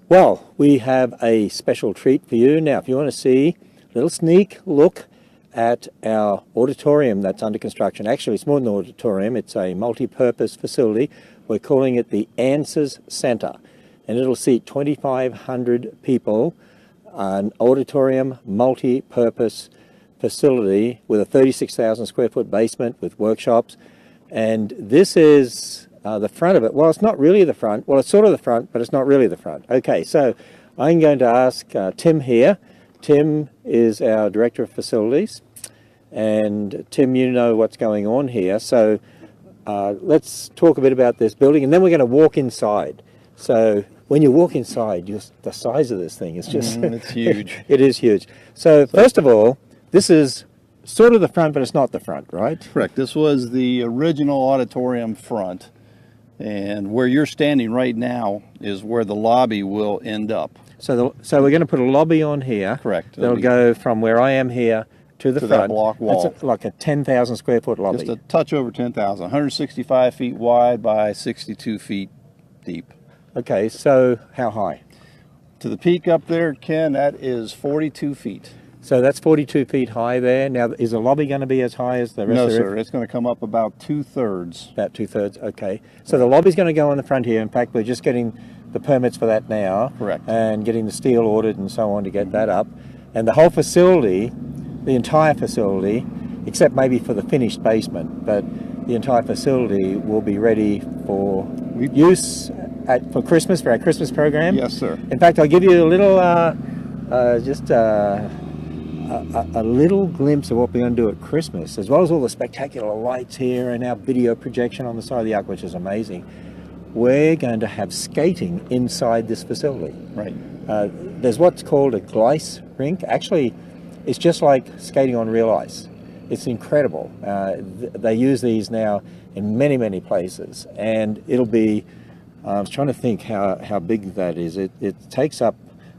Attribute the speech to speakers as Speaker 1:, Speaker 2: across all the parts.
Speaker 1: Well, we have a special treat for you. Now, if you want to see a little sneak look at our auditorium that's under construction. Actually, it's more than an auditorium. It's a multi-purpose facility. We're calling it the Answers Center, and it'll seat 2,500 people, an auditorium multi-purpose facility with a 36,000 square foot basement with workshops. And this is the front of it. Well, it's not really the front. Well, it's sort of the front, but it's not really the front. Okay, so I'm going to ask Tim here. Tim is our Director of Facilities. And Tim, you know what's going on here. So let's talk a bit about this building, and then we're going to walk inside. So when you walk inside, the size of this thing is just...
Speaker 2: it's huge.
Speaker 1: It is huge. So first of all, this is sort of the front, but it's not the front, right?
Speaker 2: Correct. This was the original auditorium front, and where you're standing right now is where the lobby will end up.
Speaker 1: So we're going to put a lobby on here.
Speaker 2: Correct.
Speaker 1: That'll go from where I am here to the front.
Speaker 2: That block wall.
Speaker 1: That's like a 10,000 square foot lobby.
Speaker 2: Just a touch over 10,000. 165 feet wide by 62 feet deep.
Speaker 1: Okay, so how high?
Speaker 2: To the peak up there, Ken, that is 42 feet.
Speaker 1: So that's 42 feet high there. Now, is the lobby going to be as high as the rest of the roof?
Speaker 2: No, sir. It's going to come up about 2/3.
Speaker 1: About 2/3, okay. So the lobby's going to go on the front here. In fact, we're just getting the permits for that now.
Speaker 2: Correct.
Speaker 1: And getting the steel ordered and so on to get that up. And the whole facility, the entire facility, except maybe for the finished basement, but the entire facility will be ready for use for Christmas, for our Christmas program.
Speaker 2: Yes, sir.
Speaker 1: In fact, I'll give you a little, a little glimpse of what we're going to do at Christmas, as well as all the spectacular lights here and our video projection on the side of the ark, which is amazing. We're going to have skating inside this facility.
Speaker 2: Right.
Speaker 1: There's what's called a glice rink. Actually, it's just like skating on real ice. It's incredible. They use these now in many, many places, and it'll be, I was trying to think how big that is. It takes up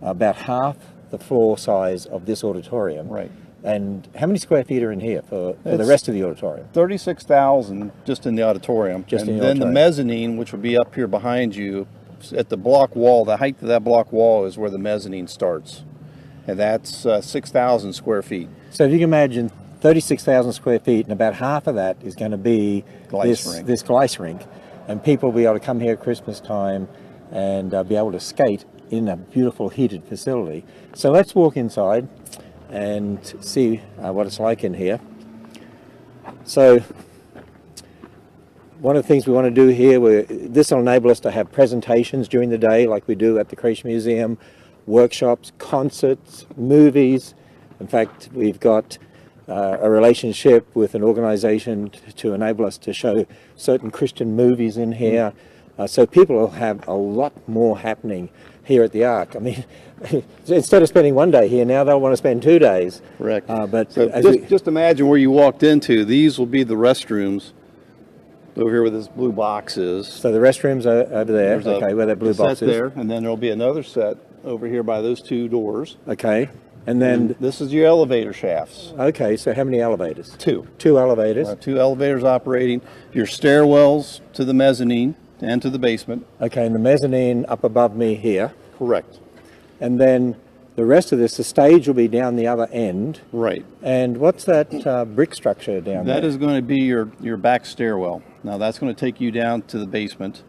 Speaker 1: about half the floor size of this auditorium.
Speaker 2: Right.
Speaker 1: And how many square feet are in here for the rest of the auditorium?
Speaker 2: 36,000 just in the auditorium. And then the mezzanine, which will be up here behind you at the block wall, the height of that block wall is where the mezzanine starts. And that's 6,000 square feet.
Speaker 1: So if you can imagine 36,000 square feet, and about half of that is going to be this glice rink. And people will be able to come here at Christmas time and be able to skate in a beautiful heated facility. So let's walk inside and see what it's like in here. So one of the things we want to do here, this will enable us to have presentations during the day like we do at the Creation Museum, workshops, concerts, movies. In fact, we've got a relationship with an organization to enable us to show certain Christian movies in here. So people will have a lot more happening here at the Ark. I mean, instead of spending one day here now, they'll want to spend 2 days.
Speaker 2: Correct.
Speaker 1: But
Speaker 2: so just imagine where you walked into. These will be the restrooms over here where this blue box is.
Speaker 1: So the restrooms are over there, okay, where that blue box is.
Speaker 2: There, and then there'll be another set over here by those 2 doors.
Speaker 1: Okay. And then
Speaker 2: this is your elevator shafts.
Speaker 1: Okay, so how many elevators?
Speaker 2: 2.
Speaker 1: 2 elevators.
Speaker 2: 2 elevators operating. Your stairwells to the mezzanine and to the basement.
Speaker 1: Okay, and the mezzanine up above me here.
Speaker 2: Correct.
Speaker 1: And then the rest of this, the stage will be down the other end.
Speaker 2: Right.
Speaker 1: And what's that brick structure down there?
Speaker 2: That is going to be your back stairwell. Now that's going to take you down to the basement,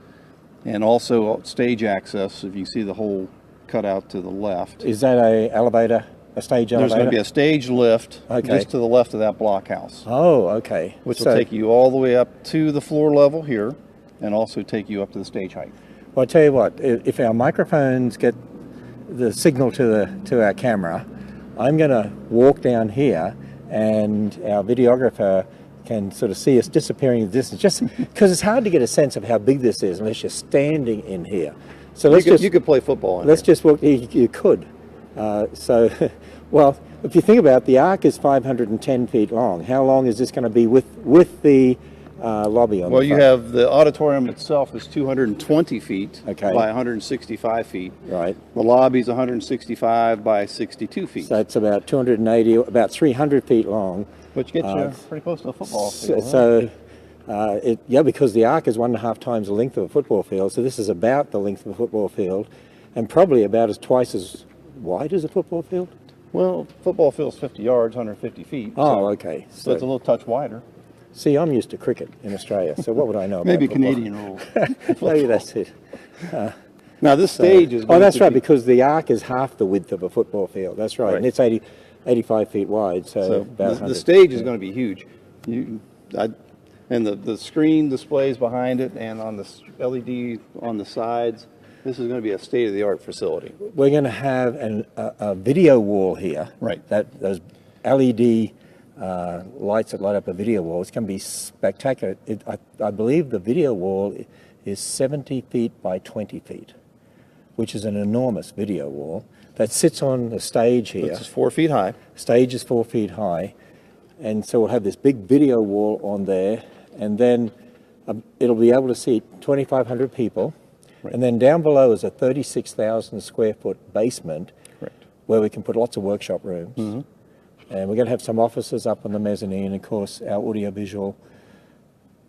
Speaker 2: and also stage access, if you see the hole cut out to the left.
Speaker 1: Is that a elevator? A stage elevator?
Speaker 2: There's going to be a stage lift just to the left of that blockhouse.
Speaker 1: Oh, okay.
Speaker 2: Which will take you all the way up to the floor level here, and also take you up to the stage height.
Speaker 1: Well, I'll tell you what, if our microphones get the signal to our camera, I'm going to walk down here, and our videographer can sort of see us disappearing in the distance, just because it's hard to get a sense of how big this is unless you're standing in here. So
Speaker 2: you could play football in
Speaker 1: Let's just walk. You could. Well, if you think about it, the Ark is 510 feet long. How long is this going to be with the lobby on the front?
Speaker 2: You have the auditorium itself is 220 feet by 165 feet.
Speaker 1: Right.
Speaker 2: The lobby is 165 by 62 feet.
Speaker 1: So that's about 280, about 300 feet long.
Speaker 2: Which gets you pretty close to a football field.
Speaker 1: Because the Ark is 1.5 times the length of a football field, so this is about the length of a football field. and probably about twice as wide as a football field.
Speaker 2: Well, football field's 50 yards, 150 feet.
Speaker 1: Oh, okay.
Speaker 2: So it's a little touch wider.
Speaker 1: See, I'm used to cricket in Australia, so what would I know about
Speaker 2: Maybe
Speaker 1: football?
Speaker 2: Canadian rules.
Speaker 1: Maybe that's it.
Speaker 2: Now this stage is...
Speaker 1: Oh, that's right, because the arc is half the width of a football field. That's right, and it's 85 feet wide, so about
Speaker 2: the stage is going to be huge. And the screen displays behind it, and on the LED on the sides, this is going to be a state-of-the-art facility.
Speaker 1: We're going to have a video wall here.
Speaker 2: Right.
Speaker 1: Those LED lights that light up a video wall. It's going to be spectacular. I believe the video wall is 70 feet by 20 feet, which is an enormous video wall that sits on the stage here.
Speaker 2: It's 4 feet high.
Speaker 1: Stage is 4 feet high, and so we'll have this big video wall on there, and then it'll be able to seat 2,500 people. Right. And then down below is a 36,000 square foot basement.
Speaker 2: Correct.
Speaker 1: Where we can put lots of workshop rooms. Mm-hmm. And we're going to have some offices up on the mezzanine, of course, our audiovisual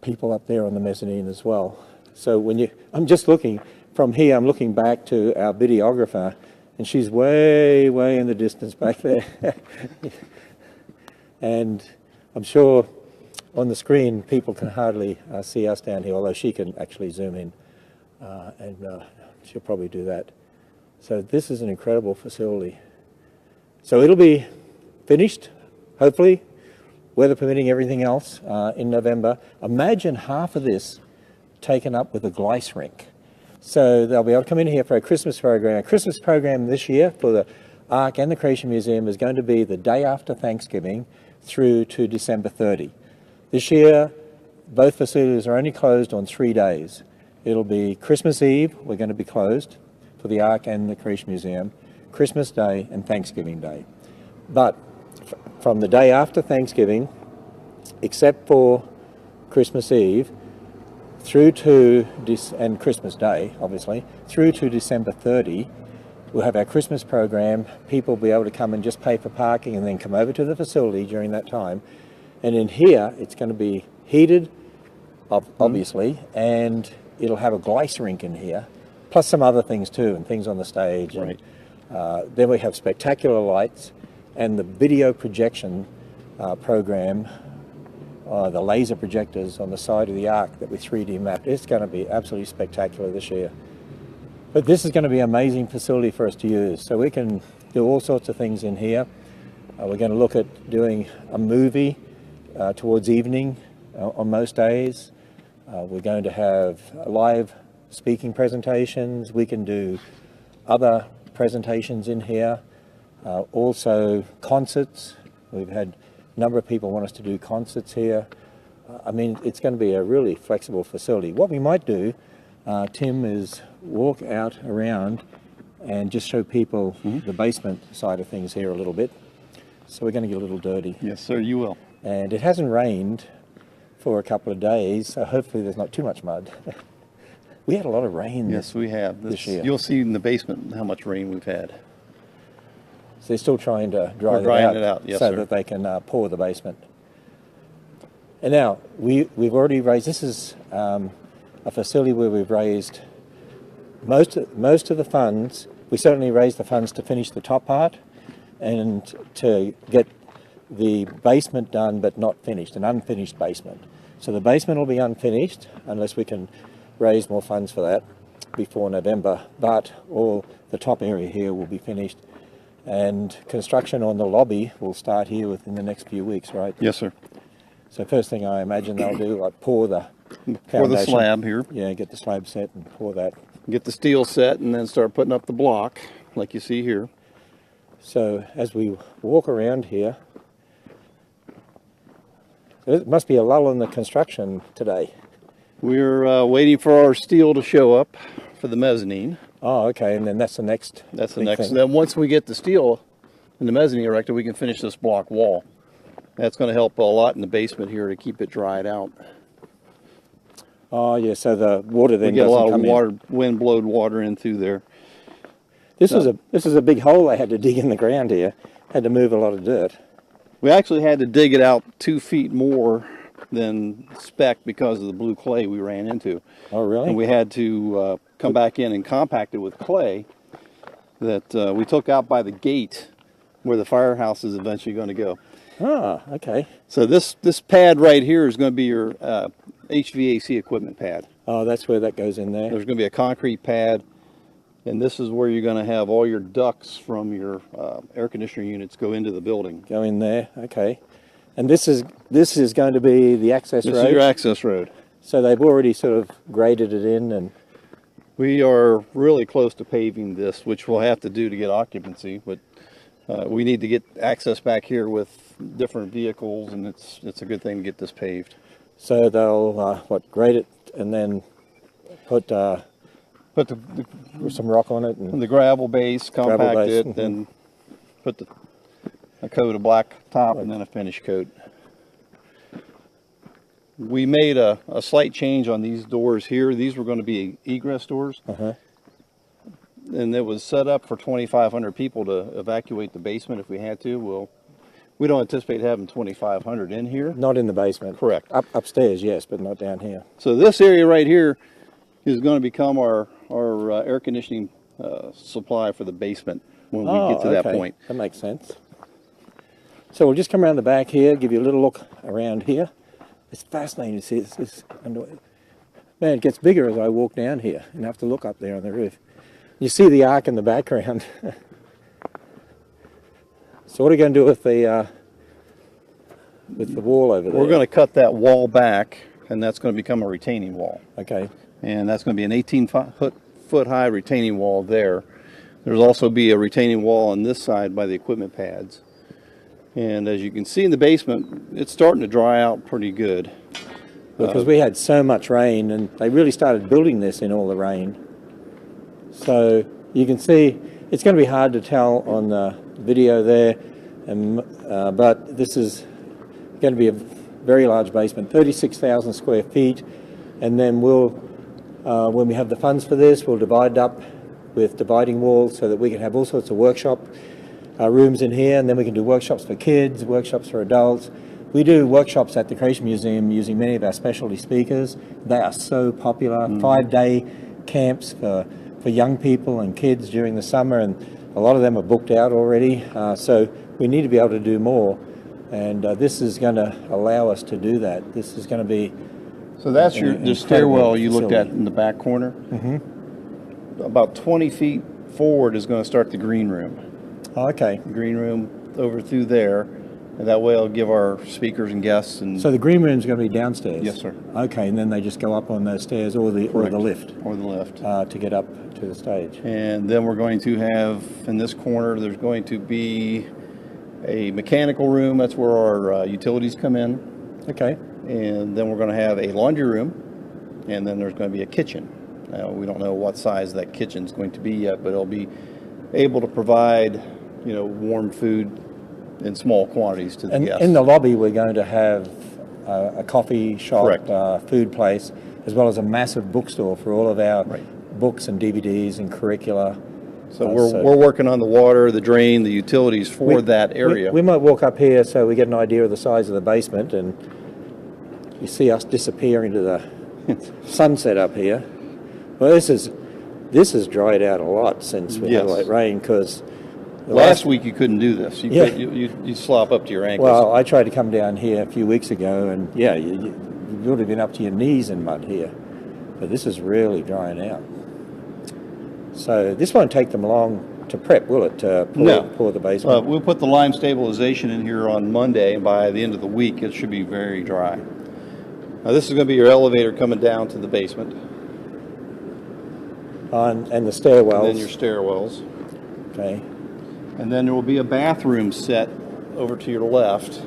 Speaker 1: people up there on the mezzanine as well. So I'm just looking from here, I'm looking back to our videographer, and she's way, way in the distance back there. And I'm sure on the screen people can hardly see us down here, although she can actually zoom in. And she'll probably do that. So this is an incredible facility. So it'll be finished, hopefully, weather permitting, everything else, in November. Imagine half of this taken up with a glice rink. So they'll be able to come in here for a Christmas program. A Christmas program this year for the Ark and the Creation Museum is going to be the day after Thanksgiving through to December 30. This year, both facilities are only closed on 3 days. It'll be Christmas Eve, we're going to be closed for the Ark and the Creation Museum, Christmas Day and Thanksgiving Day. But from the day after Thanksgiving, except for Christmas Eve, through to and Christmas Day, obviously, through to December 30, we'll have our Christmas program. People will be able to come and just pay for parking and then come over to the facility during that time. And in here, it's going to be heated, obviously, and it'll have a glice rink in here, plus some other things too, and things on the stage.
Speaker 2: Right.
Speaker 1: And, then we have spectacular lights, and the video projection program, the laser projectors on the side of the Ark that we 3D mapped. It's going to be absolutely spectacular this year. But this is going to be an amazing facility for us to use. So we can do all sorts of things in here. We're going to look at doing a movie towards evening on most days. We're going to have live speaking presentations. We can do other presentations in here. Also concerts. We've had a number of people want us to do concerts here. I mean, it's going to be a really flexible facility. What we might do, Tim, is walk out around and just show people the basement side of things here a little bit. So we're going to get a little dirty.
Speaker 2: Yes, sir, you will.
Speaker 1: And it hasn't rained for a couple of days, so hopefully there's not too much mud. We had a lot of rain.
Speaker 2: Yes, we have
Speaker 1: this year.
Speaker 2: You'll see in the basement how much rain we've had.
Speaker 1: So they're still trying to dry
Speaker 2: it out, yes,
Speaker 1: so
Speaker 2: sir.
Speaker 1: that they can pour the basement. And now we've already raised. This is a facility where we've raised most of the funds. We certainly raised the funds to finish the top part and to get the basement done but not finished, an unfinished basement. So the basement will be unfinished unless we can raise more funds for that before November, but all the top area here will be finished, and construction on the lobby will start here within the next few weeks, right?
Speaker 2: Yes, sir.
Speaker 1: So first thing I imagine they'll do, like pour the
Speaker 2: slab here.
Speaker 1: Yeah, get the slab set and pour that.
Speaker 2: Get the steel set and then start putting up the block like you see here.
Speaker 1: So as we walk around here, there must be a lull in the construction today.
Speaker 2: We're waiting for our steel to show up for the mezzanine.
Speaker 1: Oh, okay, and then that's the next.
Speaker 2: That's the next. Then once we get the steel and the mezzanine erected, we can finish this block wall. That's going to help a lot in the basement here to keep it dried out.
Speaker 1: Oh, yeah. So the water then
Speaker 2: we get a lot of water,
Speaker 1: in.
Speaker 2: wind-blowed water in through there.
Speaker 1: This is a big hole they had to dig in the ground here. Had to move a lot of dirt.
Speaker 2: We actually had to dig it out 2 feet more than spec because of the blue clay we ran into.
Speaker 1: Oh, really?
Speaker 2: And we had to come back in and compact it with clay that we took out by the gate where the firehouse is eventually going to go.
Speaker 1: Ah, okay.
Speaker 2: So this pad right here is going to be your HVAC equipment pad.
Speaker 1: Oh, that's where that goes in there.
Speaker 2: There's going to be a concrete pad, and this is where you're going to have all your ducts from your air conditioner units go into the building.
Speaker 1: Go in there, okay. And this is going to be the access road?
Speaker 2: This is your access road.
Speaker 1: So they've already sort of graded it in, and
Speaker 2: we are really close to paving this, which we'll have to do to get occupancy, but we need to get access back here with different vehicles, and it's a good thing to get this paved.
Speaker 1: So they'll grade it and then put some rock on it and
Speaker 2: the gravel base, compact it, then put a coat of black top and then a finish coat. We made a slight change on these doors here. These were going to be egress doors. And it was set up for 2,500 people to evacuate the basement if we had to. Well, we don't anticipate having 2,500 in here.
Speaker 1: Not in the basement.
Speaker 2: Correct.
Speaker 1: Upstairs, yes, but not down here.
Speaker 2: So this area right here is going to become our air conditioning supply for the basement when we get to that point.
Speaker 1: That makes sense. So we'll just come around the back here, give you a little look around here. It's fascinating to see this man, it gets bigger as I walk down here and have to look up there on the roof. You see the arc in the background. So what are you going to do with the wall over there?
Speaker 2: We're going to cut that wall back, and that's going to become a retaining wall.
Speaker 1: Okay.
Speaker 2: And that's going to be an 18-foot high retaining wall there. There's also be a retaining wall on this side by the equipment pads. And as you can see in the basement, it's starting to dry out pretty good.
Speaker 1: Because we had so much rain, and they really started building this in all the rain. So you can see it's going to be hard to tell on the video there, but this is going to be a very large basement, 36,000 square feet, and then we'll, when we have the funds for this, we'll divide it up with dividing walls so that we can have all sorts of workshop rooms in here, and then we can do workshops for kids, workshops for adults. We do workshops at the Creation Museum using many of our specialty speakers. They are so popular. 5-day camps for young people and kids during the summer, and a lot of them are booked out already. So we need to be able to do more, and this is going to allow us to do that. This is going to be
Speaker 2: so that's the stairwell you looked at in the back corner. About 20 feet forward is going to start the green room.
Speaker 1: Oh, okay.
Speaker 2: The green room over through there, and that way it'll give our speakers and guests. And
Speaker 1: so the green room is going to be downstairs.
Speaker 2: Yes, sir.
Speaker 1: Okay, and then they just go up on those stairs or the lift.
Speaker 2: Or the lift
Speaker 1: to get up to the stage.
Speaker 2: And then we're going to have in this corner. There's going to be a mechanical room. That's where our utilities come in.
Speaker 1: Okay.
Speaker 2: And then we're going to have a laundry room, and then there's going to be a kitchen. Now we don't know what size that kitchen's going to be yet, but it'll be able to provide, warm food in small quantities to the guests.
Speaker 1: In the lobby, we're going to have a coffee shop, food place, as well as a massive bookstore for all of our books and DVDs and curricula.
Speaker 2: So we're working on the water, the drain, the utilities for that area.
Speaker 1: We might walk up here so we get an idea of the size of the basement, and you see us disappear into the sunset up here. Well, this has dried out a lot since we had that rain, because
Speaker 2: last week you couldn't do this. You slop up to your ankles.
Speaker 1: Well, I tried to come down here a few weeks ago, and you would have been up to your knees in mud here. But this is really drying out. So this won't take them long to prep, will it? Pour the basement.
Speaker 2: We'll put the lime stabilization in here on Monday, and by the end of the week it should be very dry. Now this is going to be your elevator coming down to the basement.
Speaker 1: And the stairwells.
Speaker 2: And then your stairwells.
Speaker 1: Okay.
Speaker 2: And then there will be a bathroom set over to your left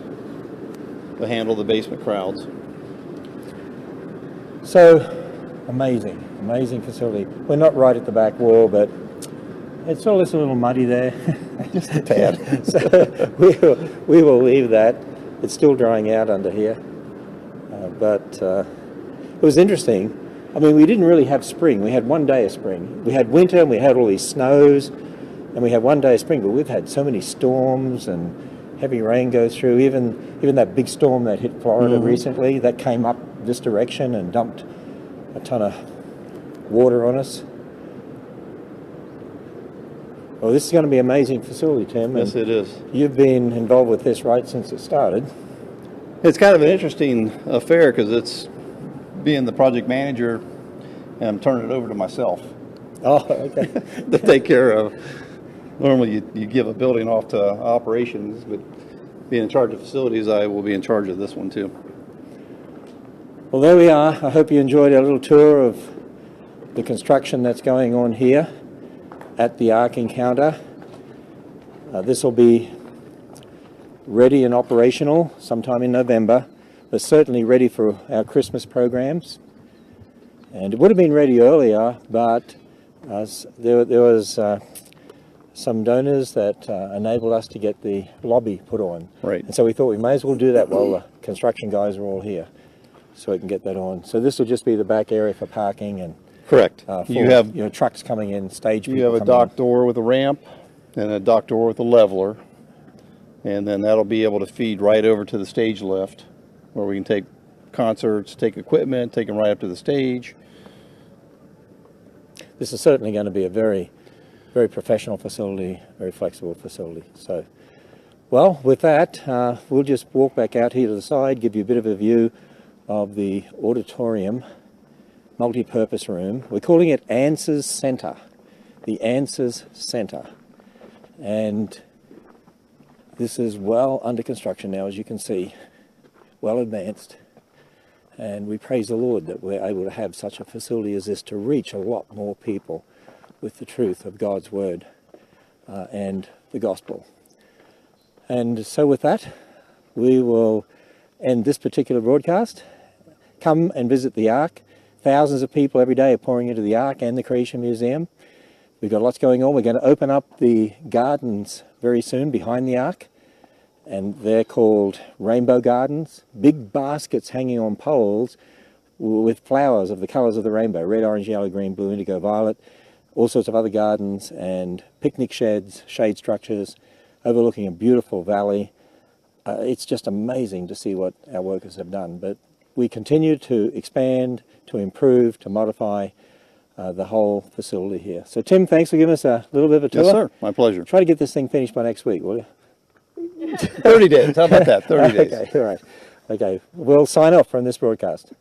Speaker 2: to handle the basement crowds.
Speaker 1: So, amazing facility. We're not right at the back wall, but it's all this a little muddy there.
Speaker 2: Just a tad.
Speaker 1: So we will leave that. It's still drying out under here. But it was interesting. I mean, we didn't really have spring. We had one day of spring. We had winter, and we had all these snows, and we had one day of spring, but we've had so many storms and heavy rain go through. Even that big storm that hit Florida recently, that came up this direction and dumped a ton of water on us. Well, this is going to be an amazing facility, Tim.
Speaker 2: Yes, it is.
Speaker 1: You've been involved with this right since it started.
Speaker 2: It's kind of an interesting affair because it's being the project manager and I'm turning it over to myself.
Speaker 1: Oh, okay.
Speaker 2: To take care of. Normally you give a building off to operations, but being in charge of facilities, I will be in charge of this one too.
Speaker 1: Well, there we are. I hope you enjoyed our little tour of the construction that's going on here at the Ark Encounter. This will be ready and operational sometime in November, but certainly ready for our Christmas programs. And it would have been ready earlier, but there was some donors that enabled us to get the lobby put on.
Speaker 2: Right.
Speaker 1: And so we thought we may as well do that while the construction guys are all here, so we can get that on. So this will just be the back area for parking and
Speaker 2: correct.
Speaker 1: For,
Speaker 2: you have
Speaker 1: trucks coming in, stage people.
Speaker 2: You have a dock door with a ramp and a dock door with a leveler, and then that'll be able to feed right over to the stage lift, where we can take concerts, take equipment, take them right up to the stage.
Speaker 1: This is certainly going to be a very, very professional facility, very flexible facility. So, well, with that, we'll just walk back out here to the side, give you a bit of a view of the auditorium, multi-purpose room. We're calling it Answers Center, the Answers Center. And this is well under construction now, as you can see, well advanced. And we praise the Lord that we're able to have such a facility as this to reach a lot more people with the truth of God's Word and the Gospel. And so with that, we will end this particular broadcast. Come and visit the Ark. Thousands of people every day are pouring into the Ark and the Creation Museum. We've got lots going on. We're going to open up the gardens very soon behind the Ark, and they're called Rainbow Gardens. Big baskets hanging on poles with flowers of the colours of the rainbow: red, orange, yellow, green, blue, indigo, violet. All sorts of other gardens and picnic sheds, shade structures, overlooking a beautiful valley. It's just amazing to see what our workers have done. But we continue to expand, to improve, to modify the whole facility here. So Tim, thanks for giving us a little bit of a tour.
Speaker 2: Yes, sir. My pleasure.
Speaker 1: Try to get this thing finished by next week, will you?
Speaker 2: 30 days. How about that? 30 days.
Speaker 1: Okay, all right. Okay, we'll sign off from this broadcast.